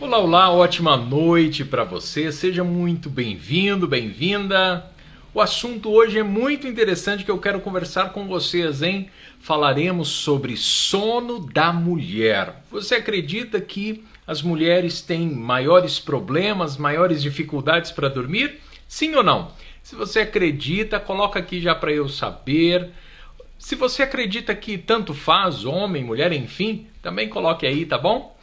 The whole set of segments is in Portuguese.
Olá, olá, ótima noite para você, seja muito bem-vindo, bem-vinda. O assunto hoje é muito interessante que eu quero conversar com vocês, hein? Falaremos sobre sono da mulher. Você acredita que as mulheres têm maiores problemas, maiores dificuldades para dormir? Sim ou não? Se você acredita, coloca aqui já para eu saber. Se você acredita que tanto faz, homem, mulher, enfim, também coloque aí, tá bom?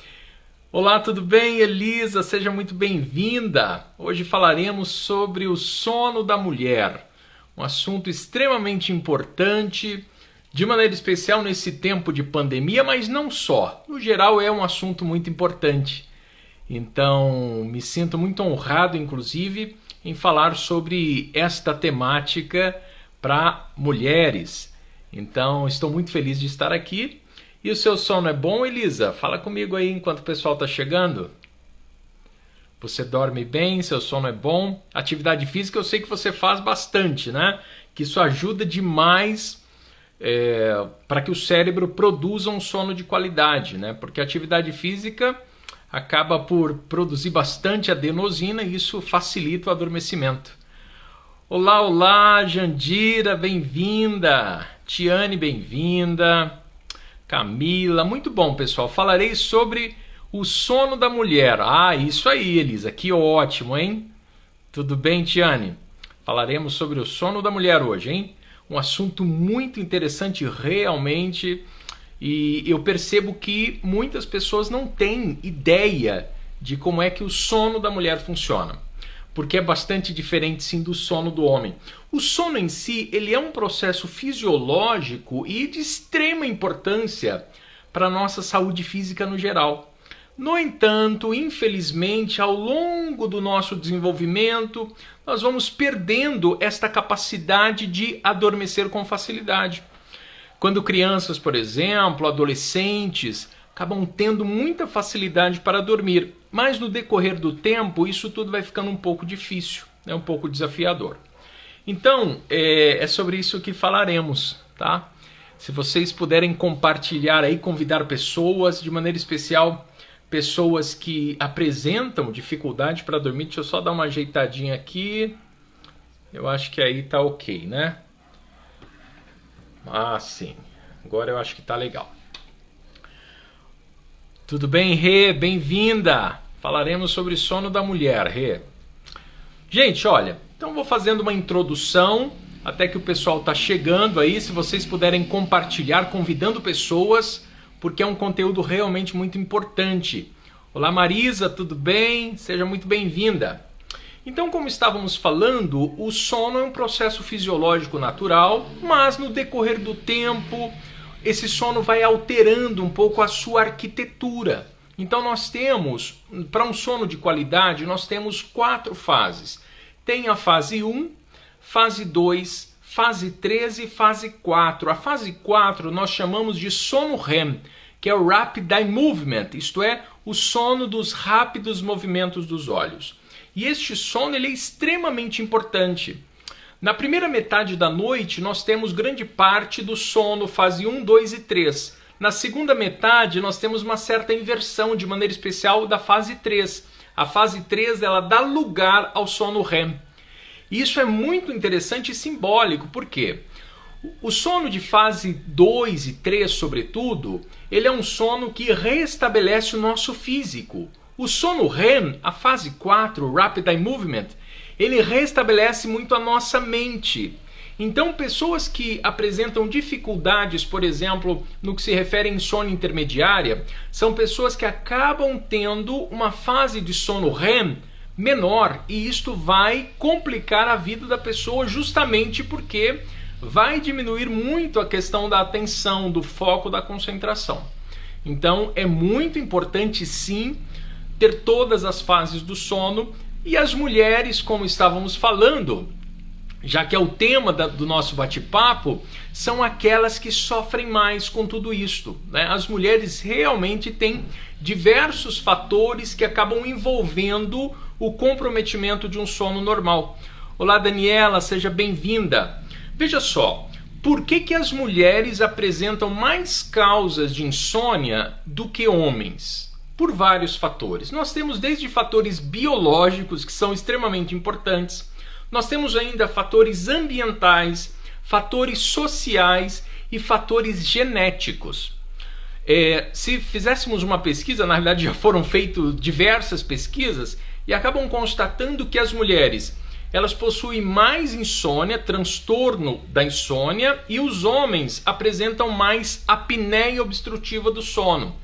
Olá, tudo bem, Elisa? Seja muito bem-vinda. Hoje falaremos sobre o sono da mulher, um assunto extremamente importante, de maneira especial nesse tempo de pandemia, mas não só. No geral é um assunto muito importante. Então, me sinto muito honrado, inclusive, em falar sobre esta temática para mulheres. Então, estou muito feliz de estar aqui. E o seu sono é bom, Elisa? Fala comigo aí enquanto o pessoal está chegando. Você dorme bem? Seu sono é bom? Atividade física eu sei que você faz bastante, né? Que isso ajuda demais para que o cérebro produza um sono de qualidade, né? Porque a atividade física acaba por produzir bastante adenosina e isso facilita o adormecimento. Olá, olá, Jandira, bem-vinda. Tiane, bem-vinda. Camila, muito bom, pessoal. Falarei sobre o sono da mulher. Ah, isso aí, Elisa, que ótimo, hein? Tudo bem, Tiane? Falaremos sobre o sono da mulher hoje, hein? Um assunto muito interessante realmente, e eu percebo que muitas pessoas não têm ideia de como é que o sono da mulher funciona, porque é bastante diferente sim do sono do homem. O sono em si, ele é um processo fisiológico e de extrema importância para a nossa saúde física no geral. No entanto, infelizmente, ao longo do nosso desenvolvimento, nós vamos perdendo esta capacidade de adormecer com facilidade. Quando crianças, por exemplo, adolescentes, acabam tendo muita facilidade para dormir, mas no decorrer do tempo isso tudo vai ficando um pouco difícil, um pouco desafiador. Então, é sobre isso que falaremos, tá? Se vocês puderem compartilhar aí, convidar pessoas, de maneira especial, pessoas que apresentam dificuldade para dormir. Deixa eu só dar uma ajeitadinha aqui. Eu acho que aí tá ok, né? Ah, sim. Agora eu acho que tá legal. Tudo bem, Rê? Bem-vinda! Falaremos sobre sono da mulher, Rê. Gente, olha, então vou fazendo uma introdução até que o pessoal está chegando aí. Se vocês puderem compartilhar, convidando pessoas, porque é um conteúdo realmente muito importante. Olá, Marisa, tudo bem? Seja muito bem-vinda. Então, como estávamos falando, o sono é um processo fisiológico natural, mas no decorrer do tempo, esse sono vai alterando um pouco a sua arquitetura. Então nós temos, para um sono de qualidade, nós temos 4 fases. Tem a fase 1, fase 2, fase 3 e fase 4. A fase 4 nós chamamos de sono REM, que é o Rapid Eye Movement, isto é, o sono dos rápidos movimentos dos olhos. E este sono ele é extremamente importante. Na primeira metade da noite, nós temos grande parte do sono, fase 1, 2 e 3. Na segunda metade, nós temos uma certa inversão, de maneira especial, da fase 3. A fase 3 ela dá lugar ao sono REM. E isso é muito interessante e simbólico, por quê? O sono de fase 2 e 3, sobretudo, ele é um sono que restabelece o nosso físico. O sono REM, a fase 4, Rapid Eye Movement, ele restabelece muito a nossa mente. Então, pessoas que apresentam dificuldades, por exemplo, no que se refere a insônia intermediária, são pessoas que acabam tendo uma fase de sono REM menor, e isto vai complicar a vida da pessoa justamente porque vai diminuir muito a questão da atenção, do foco, da concentração. Então, é muito importante sim ter todas as fases do sono. E as mulheres, como estávamos falando, já que é o tema do nosso bate-papo, são aquelas que sofrem mais com tudo isto, né? As mulheres realmente têm diversos fatores que acabam envolvendo o comprometimento de um sono normal. Olá, Daniela, seja bem-vinda. Veja só, por que as mulheres apresentam mais causas de insônia do que homens? Por vários fatores. Nós temos desde fatores biológicos, que são extremamente importantes, nós temos ainda fatores ambientais, fatores sociais e fatores genéticos. Se fizéssemos uma pesquisa, na realidade já foram feitas diversas pesquisas, e acabam constatando que as mulheres elas possuem mais insônia, transtorno da insônia, e os homens apresentam mais apneia obstrutiva do sono.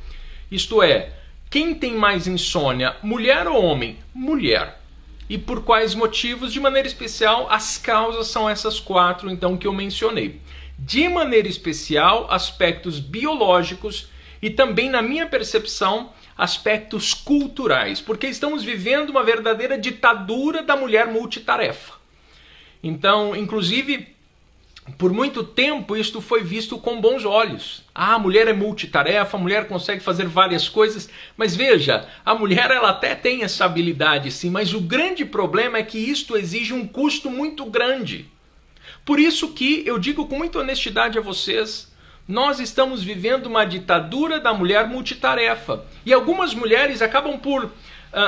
Isto é, quem tem mais insônia, mulher ou homem? Mulher. E por quais motivos? De maneira especial, as causas são essas 4, então, que eu mencionei. De maneira especial, aspectos biológicos e também, na minha percepção, aspectos culturais, porque estamos vivendo uma verdadeira ditadura da mulher multitarefa. Então, inclusive, por muito tempo isto foi visto com bons olhos. A mulher é multitarefa, a mulher consegue fazer várias coisas, mas veja, a mulher ela até tem essa habilidade sim, mas o grande problema é que isto exige um custo muito grande. Por isso que eu digo com muita honestidade a vocês, nós estamos vivendo uma ditadura da mulher multitarefa. E algumas mulheres acabam por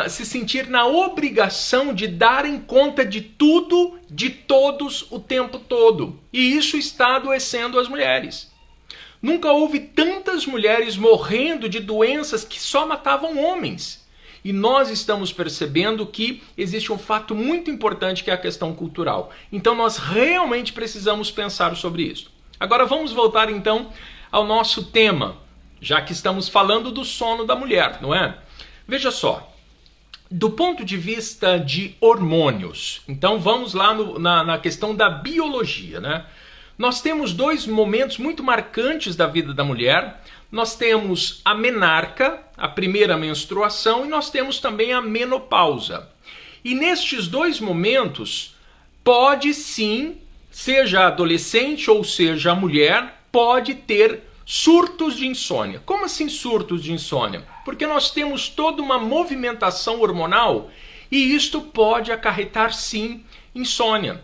se sentir na obrigação de darem conta de tudo, de todos, o tempo todo. E isso está adoecendo as mulheres. Nunca houve tantas mulheres morrendo de doenças que só matavam homens. E nós estamos percebendo que existe um fato muito importante que é a questão cultural. Então nós realmente precisamos pensar sobre isso. Agora vamos voltar então ao nosso tema, já que estamos falando do sono da mulher, não é? Veja só, do ponto de vista de hormônios, então vamos lá na questão da biologia, né? Nós temos 2 momentos muito marcantes da vida da mulher. Nós temos a menarca, a primeira menstruação, e nós temos também a menopausa. E nestes 2 momentos, pode sim, seja a adolescente ou seja a mulher, pode ter surtos de insônia. Como assim surtos de insônia? Porque nós temos toda uma movimentação hormonal e isto pode acarretar sim insônia.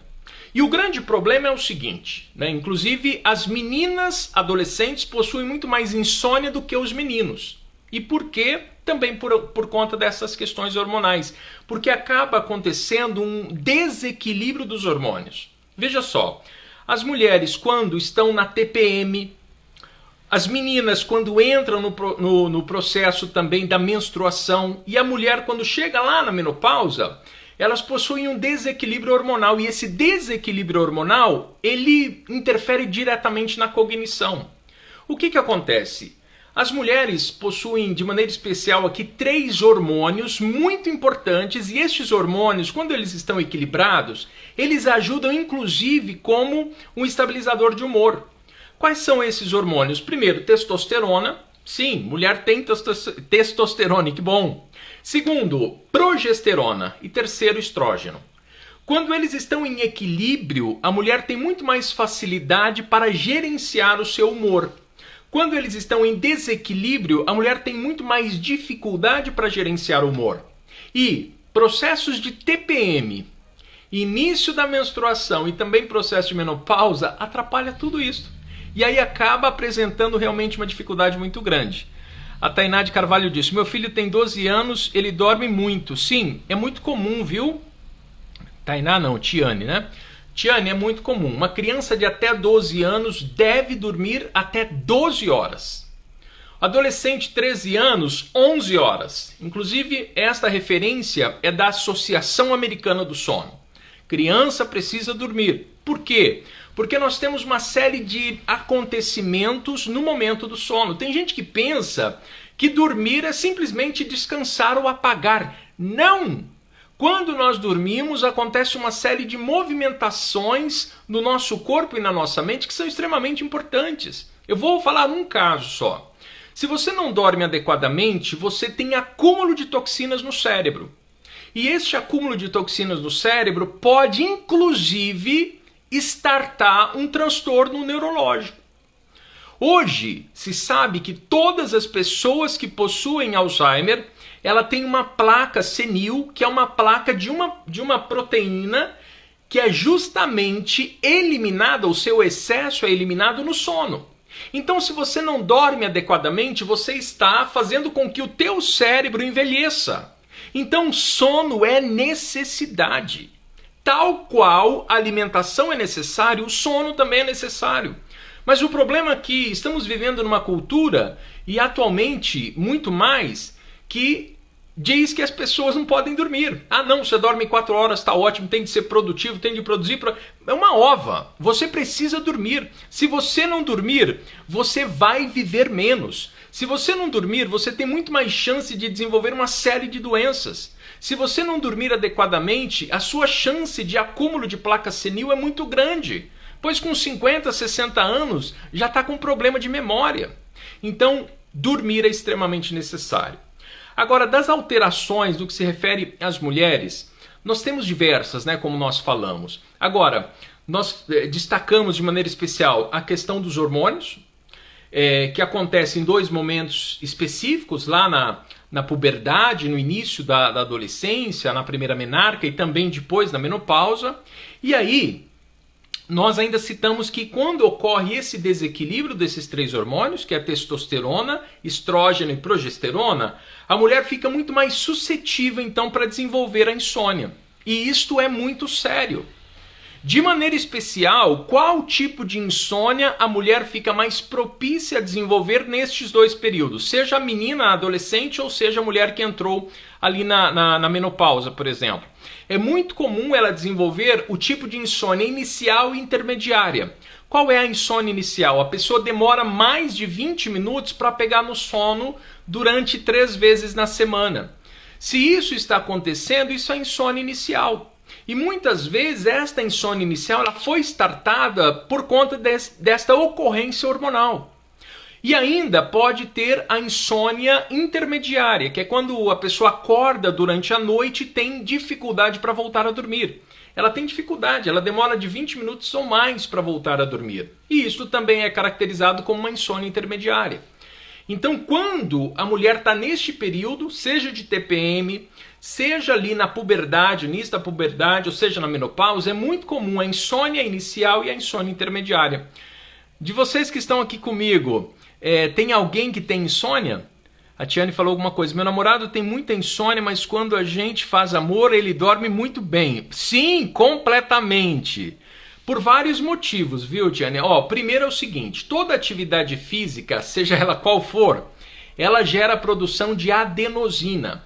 E o grande problema é o seguinte, né? Inclusive as meninas adolescentes possuem muito mais insônia do que os meninos. E por quê? Também por conta dessas questões hormonais. Porque acaba acontecendo um desequilíbrio dos hormônios. Veja só, as mulheres quando estão na TPM, as meninas quando entram no processo também da menstruação, e a mulher quando chega lá na menopausa, elas possuem um desequilíbrio hormonal, e esse desequilíbrio hormonal, ele interfere diretamente na cognição. O que acontece? As mulheres possuem, de maneira especial aqui, 3 hormônios muito importantes, e estes hormônios, quando eles estão equilibrados, eles ajudam inclusive como um estabilizador de humor. Quais são esses hormônios? Primeiro, testosterona. Sim, mulher tem testosterona, que bom. Segundo, progesterona. E terceiro, estrógeno. Quando eles estão em equilíbrio, a mulher tem muito mais facilidade para gerenciar o seu humor. Quando eles estão em desequilíbrio, a mulher tem muito mais dificuldade para gerenciar o humor. E processos de TPM, início da menstruação e também processo de menopausa atrapalha tudo isso. E aí acaba apresentando realmente uma dificuldade muito grande. A Tainá de Carvalho disse, meu filho tem 12 anos, ele dorme muito. Sim, é muito comum, viu? Tainá não, Tiane, né? Tiane, é muito comum. Uma criança de até 12 anos deve dormir até 12 horas. Adolescente, 13 anos, 11 horas. Inclusive, esta referência é da Associação Americana do Sono. Criança precisa dormir. Por quê? Porque nós temos uma série de acontecimentos no momento do sono. Tem gente que pensa que dormir é simplesmente descansar ou apagar. Não! Quando nós dormimos, acontece uma série de movimentações no nosso corpo e na nossa mente que são extremamente importantes. Eu vou falar um caso só. Se você não dorme adequadamente, você tem acúmulo de toxinas no cérebro. E este acúmulo de toxinas no cérebro pode, inclusive, startar um transtorno neurológico. Hoje, se sabe que todas as pessoas que possuem Alzheimer, ela tem uma placa senil, que é uma placa de uma proteína que é justamente eliminada, o seu excesso é eliminado no sono. Então, se você não dorme adequadamente, você está fazendo com que o teu cérebro envelheça. Então, sono é necessidade. Tal qual a alimentação é necessária, o sono também é necessário. Mas o problema é que estamos vivendo numa cultura, e atualmente muito mais, que diz que as pessoas não podem dormir. Ah não, você dorme 4 horas, está ótimo, tem de ser produtivo, tem de produzir. É uma ova, você precisa dormir. Se você não dormir, você vai viver menos. Se você não dormir, você tem muito mais chance de desenvolver uma série de doenças. Se você não dormir adequadamente, a sua chance de acúmulo de placa senil é muito grande, pois com 50, 60 anos já está com problema de memória. Então, dormir é extremamente necessário. Agora, das alterações no que se refere às mulheres, nós temos diversas, né, como nós falamos. Agora, nós destacamos de maneira especial a questão dos hormônios, que acontece em 2 momentos específicos, lá na puberdade, no início da adolescência, na primeira menarca e também depois na menopausa. E aí, nós ainda citamos que quando ocorre esse desequilíbrio desses 3 hormônios, que é a testosterona, estrógeno e progesterona, a mulher fica muito mais suscetível então para desenvolver a insônia. E isto é muito sério. De maneira especial, qual tipo de insônia a mulher fica mais propícia a desenvolver nestes 2 períodos? Seja a menina, a adolescente, ou seja a mulher que entrou ali na menopausa, por exemplo. É muito comum ela desenvolver o tipo de insônia inicial e intermediária. Qual é a insônia inicial? A pessoa demora mais de 20 minutos para pegar no sono durante 3 vezes na semana. Se isso está acontecendo, isso é insônia inicial. E muitas vezes esta insônia inicial ela foi startada por conta desta ocorrência hormonal. E ainda pode ter a insônia intermediária, que é quando a pessoa acorda durante a noite e tem dificuldade para voltar a dormir. Ela tem dificuldade, ela demora de 20 minutos ou mais para voltar a dormir. E isso também é caracterizado como uma insônia intermediária. Então, quando a mulher está neste período, seja de TPM, seja ali na puberdade, início da puberdade, ou seja na menopausa, é muito comum a insônia inicial e a insônia intermediária. De vocês que estão aqui comigo, tem alguém que tem insônia? A Tiane falou alguma coisa. Meu namorado tem muita insônia, mas quando a gente faz amor, ele dorme muito bem. Sim, completamente. Por vários motivos, viu, Tiane? Primeiro é o seguinte, toda atividade física, seja ela qual for, ela gera a produção de adenosina.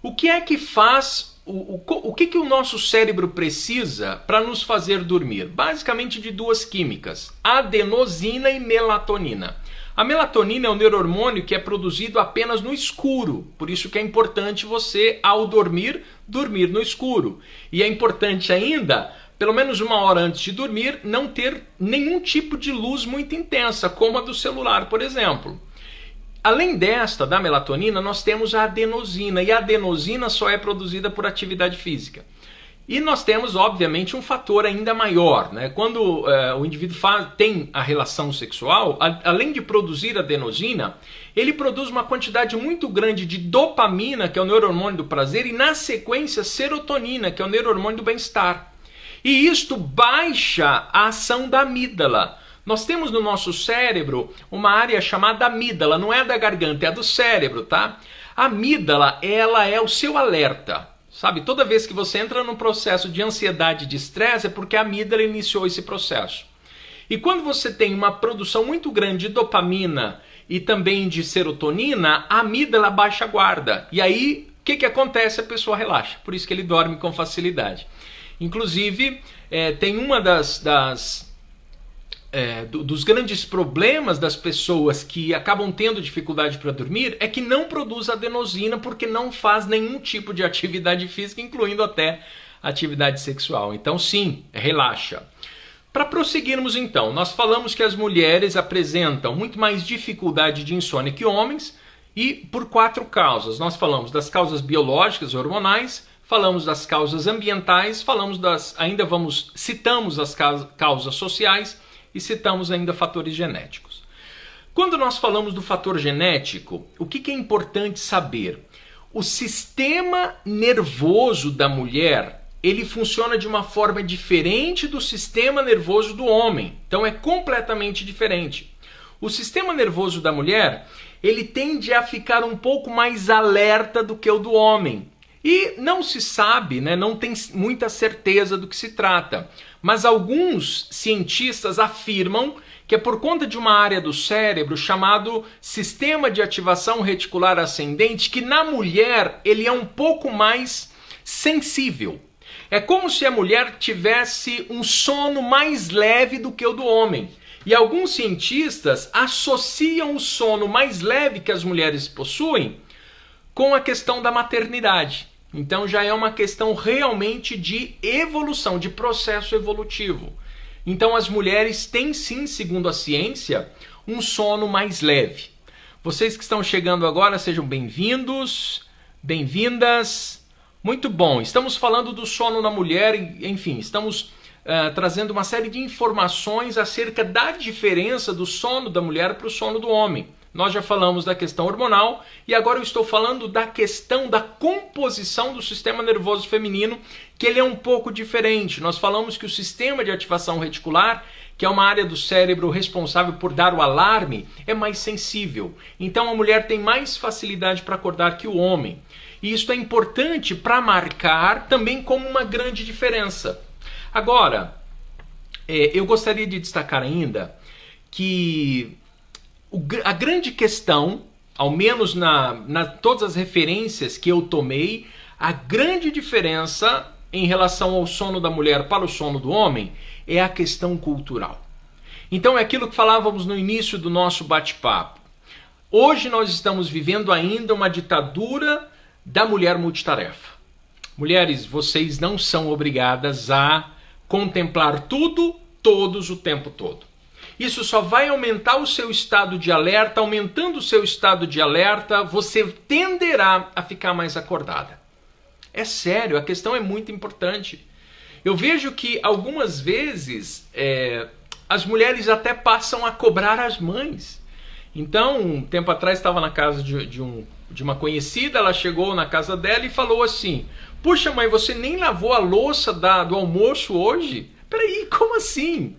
O que é que faz, o que o nosso cérebro precisa para nos fazer dormir? Basicamente de 2 químicas, adenosina e melatonina. A melatonina é um neurohormônio que é produzido apenas no escuro, por isso que é importante você, ao dormir, dormir no escuro. E é importante ainda, pelo menos 1 hora antes de dormir, não ter nenhum tipo de luz muito intensa, como a do celular, por exemplo. Além desta, da melatonina, nós temos a adenosina, e a adenosina só é produzida por atividade física. E nós temos, obviamente, um fator ainda maior, né? Quando o indivíduo tem a relação sexual, além de produzir adenosina, ele produz uma quantidade muito grande de dopamina, que é o neurohormônio do prazer, e na sequência serotonina, que é o neurohormônio do bem-estar. E isto baixa a ação da amígdala. Nós temos no nosso cérebro uma área chamada amígdala, não é a da garganta, é a do cérebro, tá? A amígdala, ela é o seu alerta. Sabe, toda vez que você entra num processo de ansiedade e de estresse é porque a amígdala iniciou esse processo. E quando você tem uma produção muito grande de dopamina e também de serotonina, a amígdala baixa a guarda. E aí, o que acontece? A pessoa relaxa. Por isso que ele dorme com facilidade. Inclusive, tem uma dos grandes problemas das pessoas que acabam tendo dificuldade para dormir é que não produz adenosina porque não faz nenhum tipo de atividade física, incluindo até atividade sexual. Então sim, relaxa. Para prosseguirmos então, nós falamos que as mulheres apresentam muito mais dificuldade de insônia que homens e por 4 causas. Nós falamos das causas biológicas, hormonais, falamos das causas ambientais, citamos as causas sociais, e citamos ainda fatores genéticos. Quando nós falamos do fator genético, o que é importante saber? O sistema nervoso da mulher, ele funciona de uma forma diferente do sistema nervoso do homem. Então é completamente diferente. O sistema nervoso da mulher, ele tende a ficar um pouco mais alerta do que o do homem. E não se sabe, né, não tem muita certeza do que se trata. Mas alguns cientistas afirmam que é por conta de uma área do cérebro chamado sistema de ativação reticular ascendente, que na mulher ele é um pouco mais sensível. É como se a mulher tivesse um sono mais leve do que o do homem. E alguns cientistas associam o sono mais leve que as mulheres possuem com a questão da maternidade. Então já é uma questão realmente de evolução, de processo evolutivo. Então as mulheres têm sim, segundo a ciência, um sono mais leve. Vocês que estão chegando agora, sejam bem-vindos, bem-vindas. Muito bom, estamos falando do sono na mulher, enfim, estamos trazendo uma série de informações acerca da diferença do sono da mulher para o sono do homem. Nós já falamos da questão hormonal e agora eu estou falando da questão da composição do sistema nervoso feminino, que ele é um pouco diferente. Nós falamos que o sistema de ativação reticular, que é uma área do cérebro responsável por dar o alarme, é mais sensível. Então a mulher tem mais facilidade para acordar que o homem. E isso é importante para marcar também como uma grande diferença. Agora, eu gostaria de destacar ainda que a grande questão, ao menos todas as referências que eu tomei, a grande diferença em relação ao sono da mulher para o sono do homem é a questão cultural. Então é aquilo que falávamos no início do nosso bate-papo. Hoje nós estamos vivendo ainda uma ditadura da mulher multitarefa. Mulheres, vocês não são obrigadas a contemplar tudo, todos, o tempo todo. Isso só vai aumentar o seu estado de alerta. Aumentando o seu estado de alerta, você tenderá a ficar mais acordada. É sério, a questão é muito importante. Eu vejo que algumas vezes as mulheres até passam a cobrar as mães. Então, um tempo atrás estava na casa de uma conhecida, ela chegou na casa dela e falou assim: puxa mãe, você nem lavou a louça do almoço hoje? Peraí, como assim?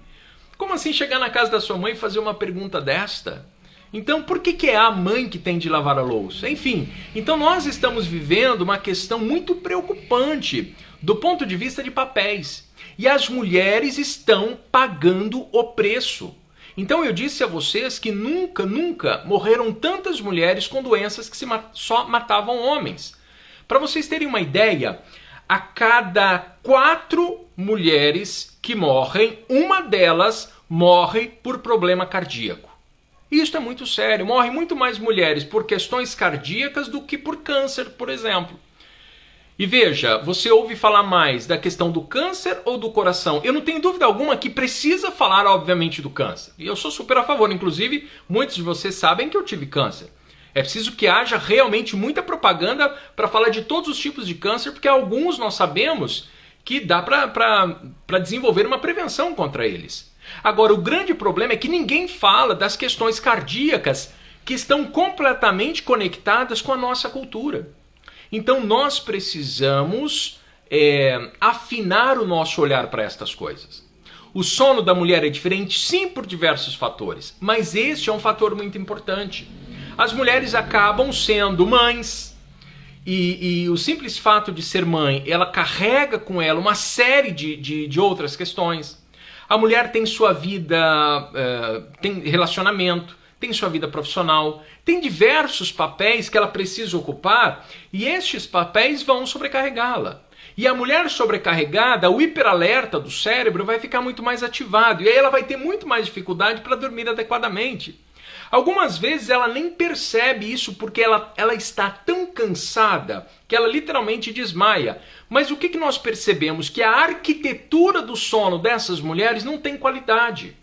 Como assim chegar na casa da sua mãe e fazer uma pergunta desta? Então, por que é a mãe que tem de lavar a louça? Enfim, então nós estamos vivendo uma questão muito preocupante do ponto de vista de papéis. E as mulheres estão pagando o preço. Então eu disse a vocês que nunca morreram tantas mulheres com doenças que só matavam homens. Para vocês terem uma ideia, a cada 4 mulheres que morrem, uma delas morre por problema cardíaco. Isso é muito sério. Morrem muito mais mulheres por questões cardíacas do que por câncer, por exemplo. E veja, você ouve falar mais da questão do câncer ou do coração? Eu não tenho dúvida alguma que precisa falar, obviamente, do câncer. E eu sou super a favor. Inclusive, muitos de vocês sabem que eu tive câncer. É preciso que haja realmente muita propaganda para falar de todos os tipos de câncer, porque alguns nós sabemos que dá para desenvolver uma prevenção contra eles. Agora, o grande problema é que ninguém fala das questões cardíacas que estão completamente conectadas com a nossa cultura. Então, nós precisamos afinar o nosso olhar para estas coisas. O sono da mulher é diferente, sim, por diversos fatores, mas este é um fator muito importante. As mulheres acabam sendo mães, e o simples fato de ser mãe, ela carrega com ela uma série de outras questões. A mulher tem sua vida, tem relacionamento, tem sua vida profissional, tem diversos papéis que ela precisa ocupar, e estes papéis vão sobrecarregá-la. E a mulher sobrecarregada, o hiperalerta do cérebro vai ficar muito mais ativado, e aí ela vai ter muito mais dificuldade para dormir adequadamente. Algumas vezes ela nem percebe isso porque ela está tão cansada que ela literalmente desmaia. Mas o que nós percebemos? Que a arquitetura do sono dessas mulheres não tem qualidade.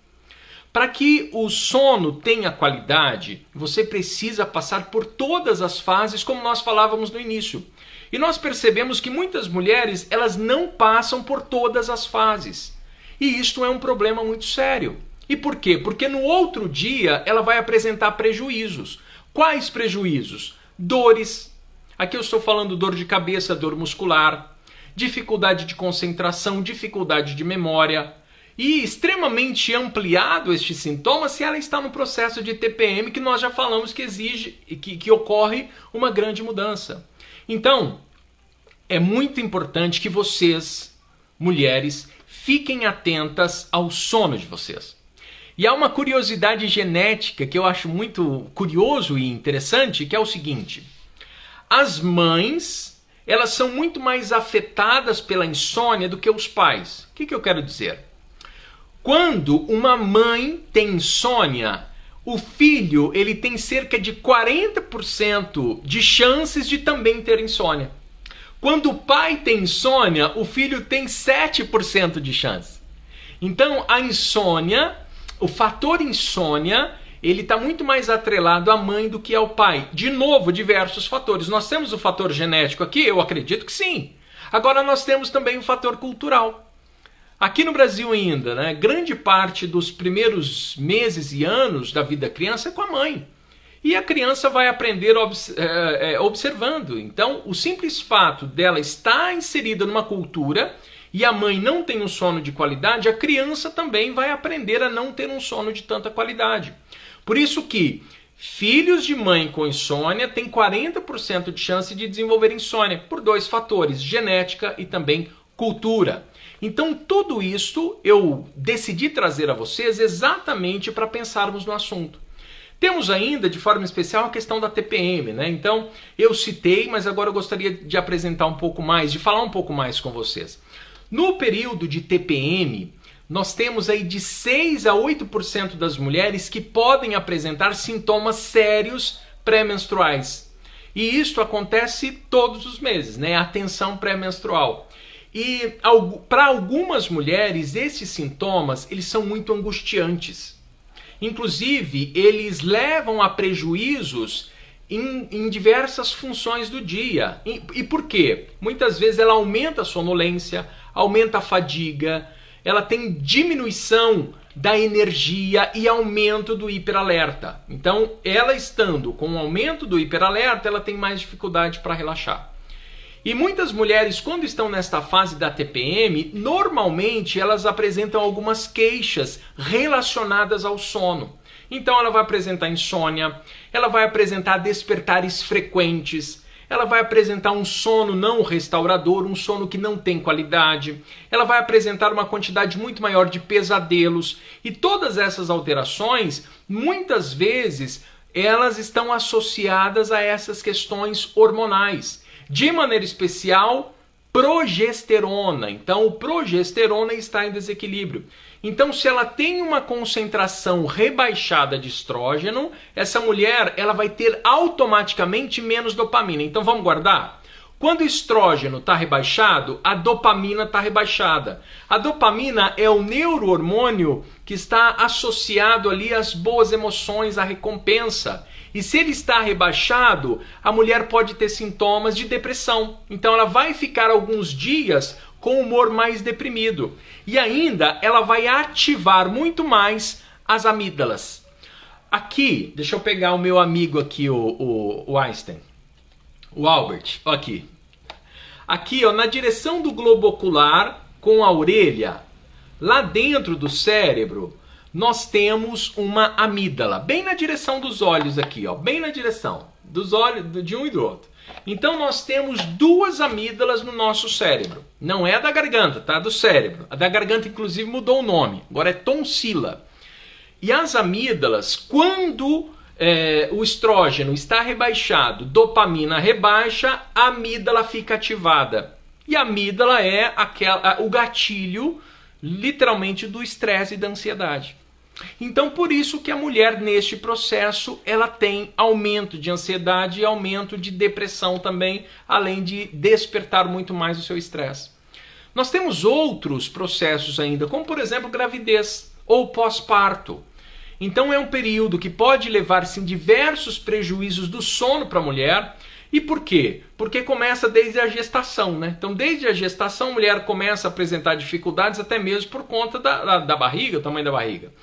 Para que o sono tenha qualidade, você precisa passar por todas as fases, como nós falávamos no início. E nós percebemos que muitas mulheres, elas não passam por todas as fases. E isto é um problema muito sério. E por quê? Porque no outro dia ela vai apresentar prejuízos. Quais prejuízos? Dores. Aqui eu estou falando dor de cabeça, dor muscular, dificuldade de concentração, dificuldade de memória. e extremamente ampliado este sintoma se ela está no processo de TPM, que nós já falamos que exige, que ocorre uma grande mudança. Então, é muito importante que vocês, mulheres, fiquem atentas ao sono de vocês. E há uma curiosidade genética que eu acho muito curioso e interessante, que é o seguinte: as mães, elas são muito mais afetadas pela insônia do que os pais. O que eu quero dizer? Quando uma mãe tem insônia, o filho ele tem cerca de 40% de chances de também ter insônia. Quando o pai tem insônia, o filho tem 7% de chance. Então, a insônia, o fator insônia, ele está muito mais atrelado à mãe do que ao pai. De novo, diversos fatores. Nós temos o fator genético aqui? Eu acredito que sim. Agora nós temos também o fator cultural. Aqui no Brasil ainda, né, grande parte dos primeiros meses e anos da vida da criança é com a mãe. E a criança vai aprender observando. Então, o simples fato dela estar inserida numa cultura e a mãe não tem um sono de qualidade, a criança também vai aprender a não ter um sono de tanta qualidade. Por isso que filhos de mãe com insônia têm 40% de chance de desenvolver insônia, por dois fatores, genética e também cultura. Então, tudo isso eu decidi trazer a vocês exatamente para pensarmos no assunto. Temos ainda, de forma especial, a questão da TPM, né? Então, eu citei, mas agora eu gostaria de apresentar um pouco mais, de falar um pouco mais com vocês. No período de TPM, nós temos aí de 6 a 8% das mulheres que podem apresentar sintomas sérios pré-menstruais. E isso acontece todos os meses, né? A tensão pré-menstrual. E para algumas mulheres, esses sintomas, eles são muito angustiantes. Inclusive, eles levam a prejuízos em diversas funções do dia. E por quê? Muitas vezes ela aumenta a sonolência, aumenta a fadiga, ela tem diminuição da energia e aumento do hiperalerta. Então, ela estando com o aumento do hiperalerta, ela tem mais dificuldade para relaxar. E muitas mulheres, quando estão nesta fase da TPM, normalmente elas apresentam algumas queixas relacionadas ao sono. Então ela vai apresentar insônia, ela vai apresentar despertares frequentes, ela vai apresentar um sono não restaurador, um sono que não tem qualidade, ela vai apresentar uma quantidade muito maior de pesadelos. E todas essas alterações, muitas vezes, elas estão associadas a essas questões hormonais. De maneira especial, progesterona. Então, o progesterona está em desequilíbrio. Então, se ela tem uma concentração rebaixada de estrógeno, essa mulher ela vai ter automaticamente menos dopamina. Então, vamos guardar? Quando o estrógeno está rebaixado, a dopamina está rebaixada. A dopamina é o neurohormônio que está associado ali às boas emoções, à recompensa. E se ele está rebaixado, a mulher pode ter sintomas de depressão. Então ela vai ficar alguns dias com o humor mais deprimido. E ainda ela vai ativar muito mais as amígdalas. Aqui, deixa eu pegar o meu amigo aqui, o Einstein. O Albert, aqui. Aqui, ó, na direção do globo ocular, com a orelha, lá dentro do cérebro, nós temos uma amígdala, bem na direção dos olhos aqui, ó, bem na direção dos olhos de um e do outro. Então nós temos duas amígdalas no nosso cérebro. Não é a da garganta, tá? Do cérebro. A da garganta, inclusive, mudou o nome. Agora é tonsila. E as amígdalas, quando o estrógeno está rebaixado, dopamina rebaixa, a amígdala fica ativada. E a amígdala é o gatilho, literalmente, do estresse e da ansiedade. Então, por isso que a mulher, neste processo, ela tem aumento de ansiedade e aumento de depressão também, além de despertar muito mais o seu estresse. Nós temos outros processos ainda, como, por exemplo, gravidez ou pós-parto. Então, é um período que pode levar, sim, diversos prejuízos do sono para a mulher. E por quê? Porque começa desde a gestação, né? Então, desde a gestação, a mulher começa a apresentar dificuldades, até mesmo por conta da barriga, o tamanho da barriga.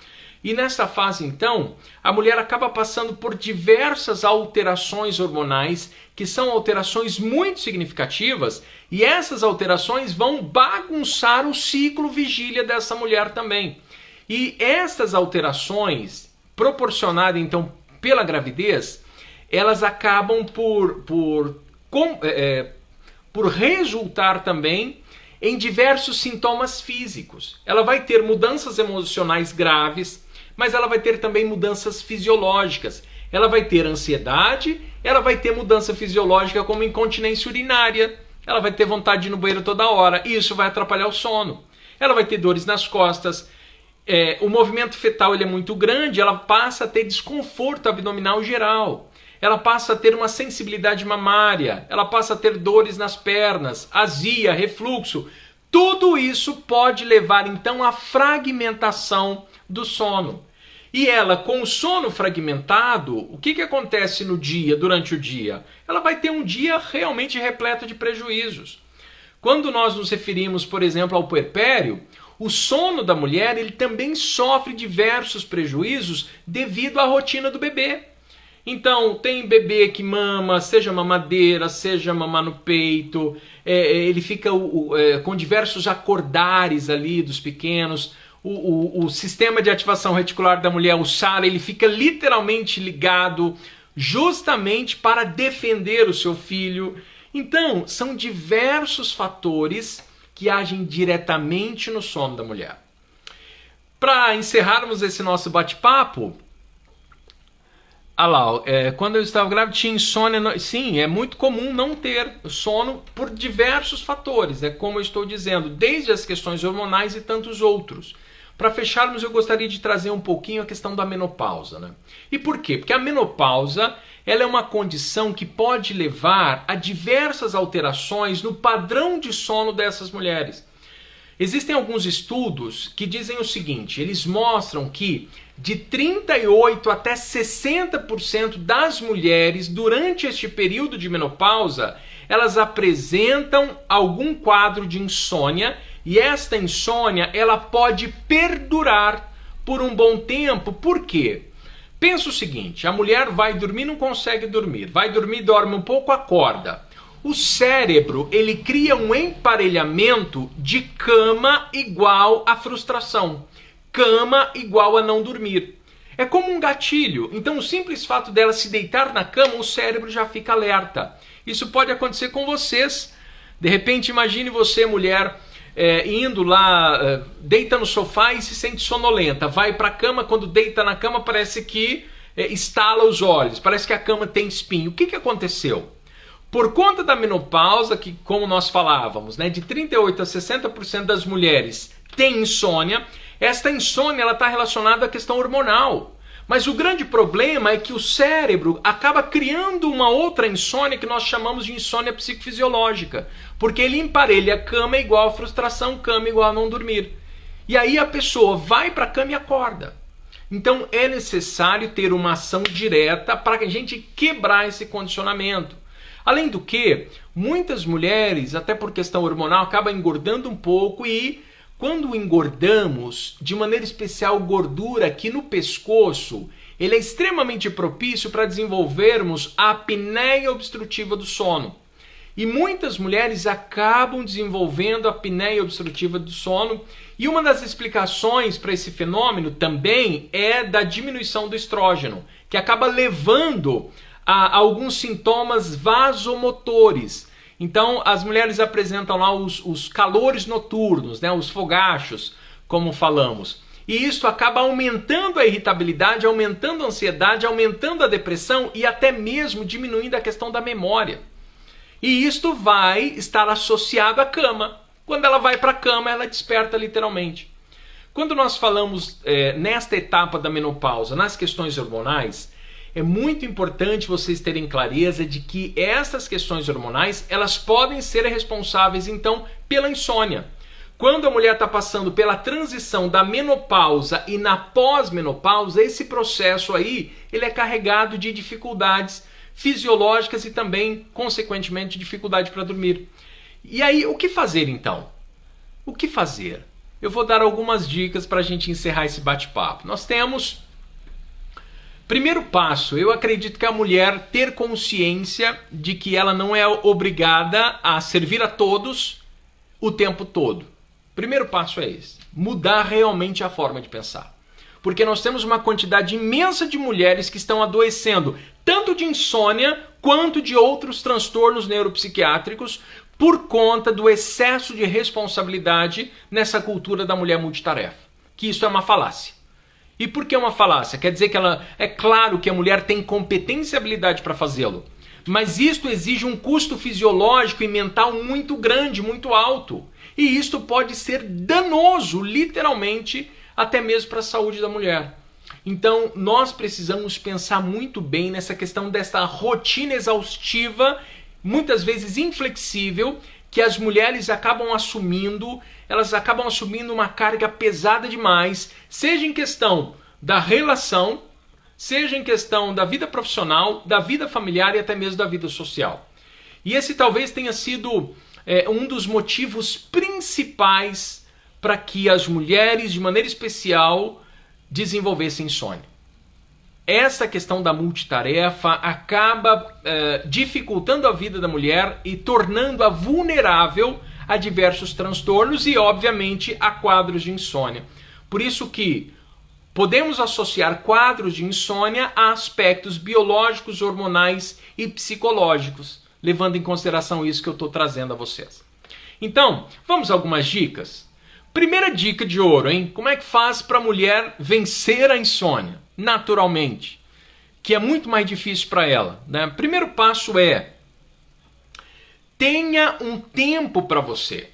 E nessa fase, então, a mulher acaba passando por diversas alterações hormonais, que são alterações muito significativas, e essas alterações vão bagunçar o ciclo vigília dessa mulher também. E essas alterações, proporcionadas então pela gravidez, elas acabam por resultar também em diversos sintomas físicos. Ela vai ter mudanças emocionais graves, mas ela vai ter também mudanças fisiológicas. Ela vai ter ansiedade, ela vai ter mudança fisiológica como incontinência urinária, ela vai ter vontade de ir no banheiro toda hora, e isso vai atrapalhar o sono. Ela vai ter dores nas costas, o movimento fetal ele é muito grande, ela passa a ter desconforto abdominal geral, ela passa a ter uma sensibilidade mamária, ela passa a ter dores nas pernas, azia, refluxo. Tudo isso pode levar então à fragmentação do sono. E ela, com o sono fragmentado, o que acontece no dia, durante o dia? Ela vai ter um dia realmente repleto de prejuízos. Quando nós nos referimos, por exemplo, ao puerpério, o sono da mulher ele também sofre diversos prejuízos devido à rotina do bebê. Então, tem bebê que mama, seja mamadeira, seja mamar no peito, ele fica com diversos acordares ali dos pequenos. O sistema de ativação reticular da mulher, o SARA, ele fica literalmente ligado justamente para defender o seu filho. Então, são diversos fatores que agem diretamente no sono da mulher. Para encerrarmos esse nosso bate-papo, quando eu estava grávida tinha insônia. Sim, é muito comum não ter sono por diversos fatores, como eu estou dizendo, desde as questões hormonais e tantos outros. Para fecharmos, eu gostaria de trazer um pouquinho a questão da menopausa, né? E por quê? Porque a menopausa ela é uma condição que pode levar a diversas alterações no padrão de sono dessas mulheres. Existem alguns estudos que dizem o seguinte, eles mostram que de 38% até 60% das mulheres durante este período de menopausa, elas apresentam algum quadro de insônia, e esta insônia ela pode perdurar por um bom tempo. Por quê? Pensa o seguinte, a mulher vai dormir, não consegue dormir, vai dormir, dorme um pouco, acorda. O cérebro, ele cria um emparelhamento de cama igual a frustração, cama igual a não dormir. É como um gatilho, então o simples fato dela se deitar na cama, o cérebro já fica alerta. Isso pode acontecer com vocês. De repente, imagine você, mulher, indo lá, deita no sofá e se sente sonolenta, vai para a cama, quando deita na cama parece que estala os olhos, parece que a cama tem espinho. O que aconteceu? Por conta da menopausa, que como nós falávamos, de 38% a 60% das mulheres tem insônia, esta insônia está relacionada à questão hormonal. Mas o grande problema é que o cérebro acaba criando uma outra insônia que nós chamamos de insônia psicofisiológica, porque ele emparelha cama igual a frustração, cama igual a não dormir. E aí a pessoa vai para a cama e acorda. Então é necessário ter uma ação direta para a gente quebrar esse condicionamento. Além do que, muitas mulheres, até por questão hormonal, acabam engordando um pouco e quando engordamos, de maneira especial gordura aqui no pescoço, ele é extremamente propício para desenvolvermos a apneia obstrutiva do sono. E muitas mulheres acabam desenvolvendo a apneia obstrutiva do sono. E uma das explicações para esse fenômeno também é da diminuição do estrógeno, que acaba levando a alguns sintomas vasomotores. Então, as mulheres apresentam lá os calores noturnos, os fogachos, como falamos. E isso acaba aumentando a irritabilidade, aumentando a ansiedade, aumentando a depressão e até mesmo diminuindo a questão da memória. E isto vai estar associado à cama. Quando ela vai para a cama, ela desperta literalmente. Quando nós falamos nesta etapa da menopausa, nas questões hormonais, é muito importante vocês terem clareza de que essas questões hormonais, elas podem ser responsáveis, então, pela insônia. Quando a mulher está passando pela transição da menopausa e na pós-menopausa, esse processo aí, ele é carregado de dificuldades fisiológicas e também, consequentemente, dificuldade para dormir. E aí, o que fazer então? O que fazer? eu vou dar algumas dicas para a gente encerrar esse bate-papo. Nós temos... Primeiro passo, eu acredito que a mulher ter consciência de que ela não é obrigada a servir a todos o tempo todo. Primeiro passo é esse, mudar realmente a forma de pensar. Porque nós temos uma quantidade imensa de mulheres que estão adoecendo, tanto de insônia quanto de outros transtornos neuropsiquiátricos, por conta do excesso de responsabilidade nessa cultura da mulher multitarefa. Que isso é uma falácia. E por que uma falácia? Quer dizer que é claro que a mulher tem competência e habilidade para fazê-lo, mas isto exige um custo fisiológico e mental muito grande, muito alto. E isto pode ser danoso, literalmente, até mesmo para a saúde da mulher. Então, nós precisamos pensar muito bem nessa questão dessa rotina exaustiva, muitas vezes inflexível, que as mulheres acabam assumindo, elas acabam assumindo uma carga pesada demais, seja em questão da relação, seja em questão da vida profissional, da vida familiar e até mesmo da vida social. E esse talvez tenha sido um dos motivos principais para que as mulheres, de maneira especial, desenvolvessem insônia. Essa questão da multitarefa acaba dificultando a vida da mulher e tornando-a vulnerável a diversos transtornos e, obviamente, a quadros de insônia. Por isso que podemos associar quadros de insônia a aspectos biológicos, hormonais e psicológicos, levando em consideração isso que eu estou trazendo a vocês. Então, vamos a algumas dicas? Primeira dica de ouro, hein? Como é que faz para a mulher vencer a insônia? Naturalmente, que é muito mais difícil para ela, né? Primeiro passo é: tenha um tempo para você.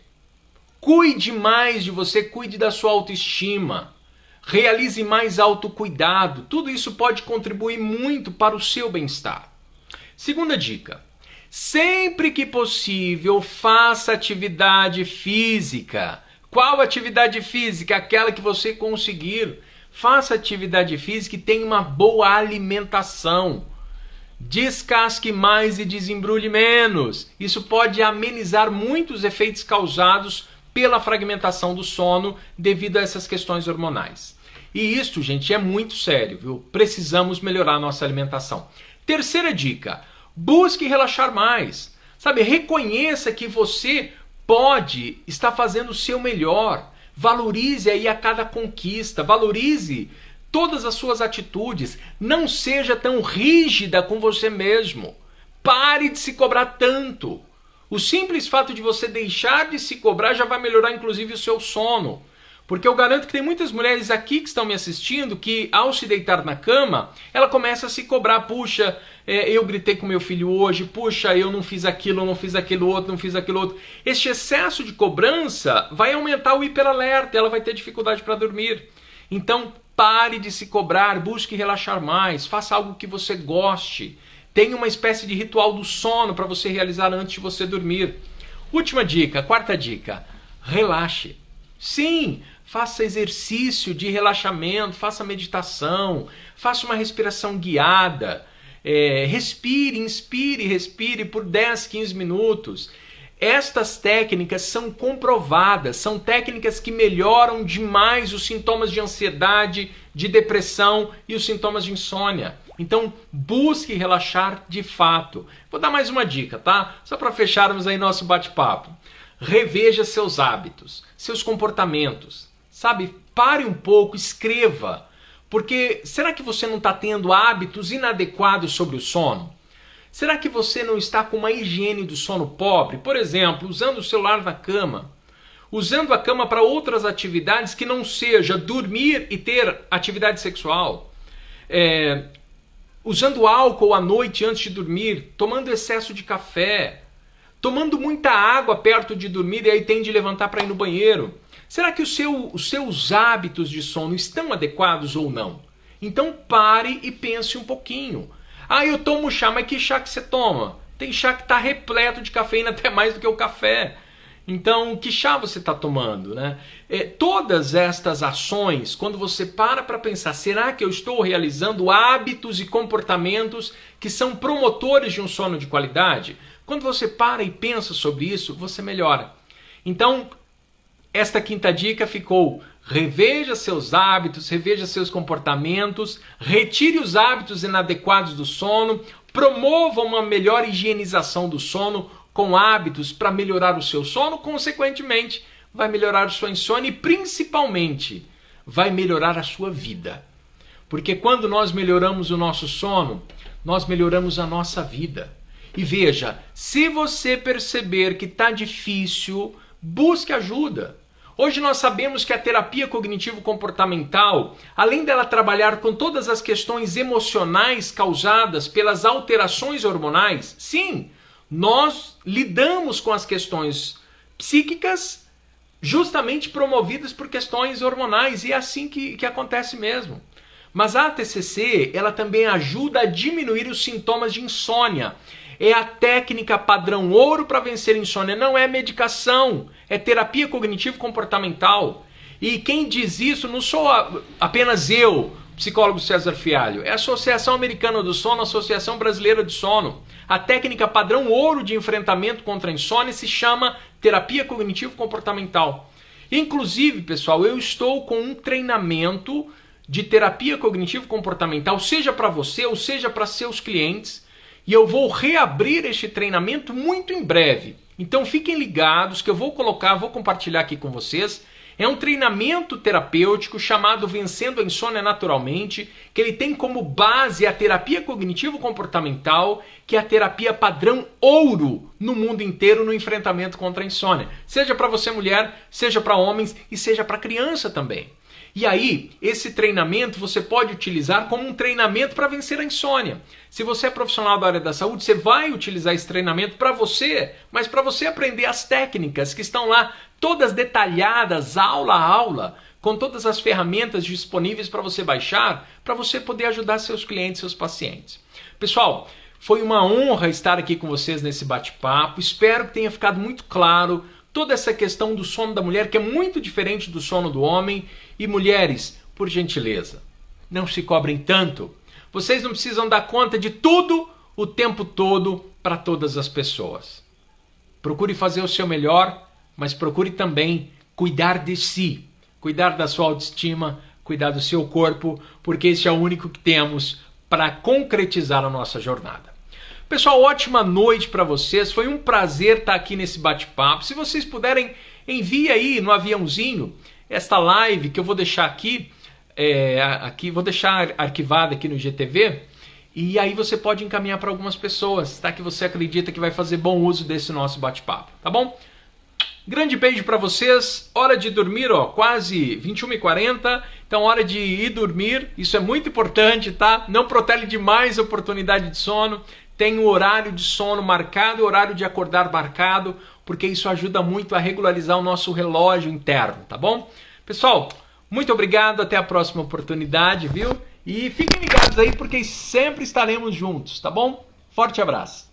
Cuide mais de você, cuide da sua autoestima. Realize mais autocuidado. Tudo isso pode contribuir muito para o seu bem-estar. Segunda dica: sempre que possível, faça atividade física. Qual atividade física? Aquela que você conseguir. Faça atividade física e tenha uma boa alimentação. Descasque mais e desembrulhe menos. Isso pode amenizar muitos efeitos causados pela fragmentação do sono devido a essas questões hormonais. E isso, gente, é muito sério, viu? Precisamos melhorar a nossa alimentação. Terceira dica: busque relaxar mais. Sabe, reconheça que você pode estar fazendo o seu melhor. Valorize aí a cada conquista, valorize todas as suas atitudes. Não seja tão rígida com você mesmo. Pare de se cobrar tanto. O simples fato de você deixar de se cobrar já vai melhorar inclusive o seu sono. Porque eu garanto que tem muitas mulheres aqui que estão me assistindo que ao se deitar na cama, ela começa a se cobrar. Puxa, eu gritei com meu filho hoje, puxa, eu não fiz aquilo, não fiz aquilo outro, não fiz aquilo outro. Este excesso de cobrança vai aumentar o hiperalerta, ela vai ter dificuldade para dormir. Então pare de se cobrar, busque relaxar mais, faça algo que você goste. Tenha uma espécie de ritual do sono para você realizar antes de você dormir. Última dica, quarta dica: relaxe. Sim, faça exercício de relaxamento, faça meditação, faça uma respiração guiada, respire, inspire, respire por 10, 15 minutos. Estas técnicas são comprovadas, são técnicas que melhoram demais os sintomas de ansiedade, de depressão e os sintomas de insônia. Então, busque relaxar de fato. Vou dar mais uma dica, tá? Só para fecharmos aí nosso bate-papo. Reveja seus hábitos, seus comportamentos. Sabe, pare um pouco, escreva. Porque será que você não está tendo hábitos inadequados sobre o sono? Será que você não está com uma higiene do sono pobre? Por exemplo, usando o celular na cama. Usando a cama para outras atividades que não seja dormir e ter atividade sexual. Usando álcool à noite antes de dormir. Tomando excesso de café. Tomando muita água perto de dormir e aí tem de levantar para ir no banheiro. Será que os seus hábitos de sono estão adequados ou não? Então pare e pense um pouquinho. Ah, eu tomo chá, mas que chá que você toma? Tem chá que está repleto de cafeína até mais do que o café. Então, que chá você está tomando, né? Todas estas ações, quando você para pensar, será que eu estou realizando hábitos e comportamentos que são promotores de um sono de qualidade? Quando você para e pensa sobre isso, você melhora. Então, esta quinta dica ficou: reveja seus hábitos, reveja seus comportamentos, retire os hábitos inadequados do sono, promova uma melhor higienização do sono com hábitos para melhorar o seu sono, consequentemente vai melhorar a sua insônia e principalmente vai melhorar a sua vida. Porque quando nós melhoramos o nosso sono, nós melhoramos a nossa vida. E veja, se você perceber que está difícil, busque ajuda. Hoje nós sabemos que a terapia cognitivo-comportamental, além dela trabalhar com todas as questões emocionais causadas pelas alterações hormonais, sim, nós lidamos com as questões psíquicas justamente promovidas por questões hormonais, e é assim que acontece mesmo. Mas a TCC, ela também ajuda a diminuir os sintomas de insônia. É a técnica padrão ouro para vencer a insônia, não é medicação, é terapia cognitivo-comportamental. E quem diz isso não sou apenas eu, psicólogo César Fialho, é a Associação Americana do Sono, a Associação Brasileira de Sono. A técnica padrão ouro de enfrentamento contra a insônia se chama terapia cognitivo-comportamental. Inclusive, pessoal, eu estou com um treinamento de terapia cognitivo-comportamental, seja para você ou seja para seus clientes, e eu vou reabrir este treinamento muito em breve. Então fiquem ligados que eu vou compartilhar aqui com vocês. É um treinamento terapêutico chamado Vencendo a Insônia Naturalmente, que ele tem como base a terapia cognitivo-comportamental, que é a terapia padrão ouro no mundo inteiro no enfrentamento contra a insônia. Seja para você mulher, seja para homens e seja para criança também. E aí, esse treinamento você pode utilizar como um treinamento para vencer a insônia. Se você é profissional da área da saúde, você vai utilizar esse treinamento para você, mas para você aprender as técnicas que estão lá, todas detalhadas, aula a aula, com todas as ferramentas disponíveis para você baixar, para você poder ajudar seus clientes, seus pacientes. Pessoal, foi uma honra estar aqui com vocês nesse bate-papo. Espero que tenha ficado muito claro toda essa questão do sono da mulher, que é muito diferente do sono do homem. E mulheres, por gentileza, não se cobrem tanto. Vocês não precisam dar conta de tudo o tempo todo para todas as pessoas. Procure fazer o seu melhor, mas procure também cuidar de si, cuidar da sua autoestima, cuidar do seu corpo, porque esse é o único que temos para concretizar a nossa jornada. Pessoal, ótima noite para vocês. Foi um prazer estar aqui nesse bate-papo. Se vocês puderem, envie aí no aviãozinho esta live que eu vou deixar aqui, vou deixar arquivada aqui no IGTV, e aí você pode encaminhar para algumas pessoas, tá? Que você acredita que vai fazer bom uso desse nosso bate-papo, tá bom? Grande beijo para vocês. Hora de dormir, ó, quase 21h40, então hora de ir dormir. Isso é muito importante, tá? Não protele demais a oportunidade de sono. Tem o horário de sono marcado, o horário de acordar marcado, porque isso ajuda muito a regularizar o nosso relógio interno, tá bom? Pessoal, muito obrigado, até a próxima oportunidade, viu? E fiquem ligados aí, porque sempre estaremos juntos, tá bom? Forte abraço!